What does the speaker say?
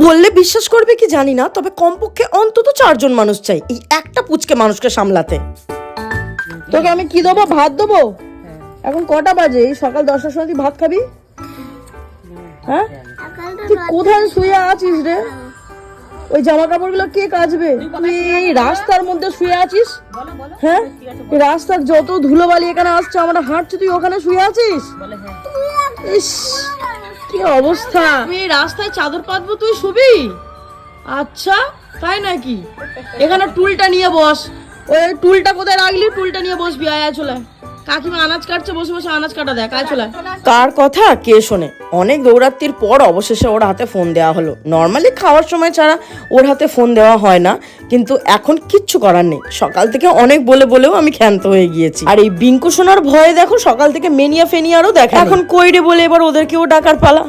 বললে বিশ্বাস করবে কি জানি না, তবে কমপক্ষে অন্তত 4 জন মানুষ চাই এই একটা পুচকে মানুষকে সামলাতে। তোকে আমি কি দেবো? ভাত দেবো? এখন কটা বাজে? এই সকাল 10টার সময় তুই ভাত খাবি? হ্যাঁ, তুই কোথায় শুয়ে আছিস রে? ওই জামা কাপড়গুলো কে কাচবে? তুই এই রাস্তার মধ্যে শুয়ে আছিস? হ্যাঁ, এই রাস্তার যত ধুলোবালি এখানে আসছে, আমরা হাঁটছি, তুই ওখানে শুয়ে আছিস? ইস, কি অবস্থা! আমি এই রাস্তায় চাদর পাতবো, তুই শুবি? আচ্ছা তাই নাকি? এখানে টুলটা নিয়ে বস। ওই টুলটা কোথায় রাখলি? টুলটা নিয়ে বসবি। আয় আয়, চলে কাকিমা আনাজ কাটছে, বসে বসে আনাজ কাটা দেখ। আয় চলে। কার কথা কে শোনে? অনেক দৌড়াত্তির পর অবশেষে ওর হাতে ফোন দেওয়া হলো। নর্মালি খাওয়ার সময় ছাড়া ওর হাতে ফোন দেওয়া হয় না, কিন্তু এখন কিচ্ছু করার নেই। সকাল থেকে অনেক বলেও আমি ক্ষান্ত হয়ে গিয়েছি। আর এই বিঙ্কু সোনার ভয়ে দেখো সকাল থেকে মেনিয়া ফেনিয়ারও দেখা। এখন কইরে বলে এবার ওদেরকেও ডাকার পালা।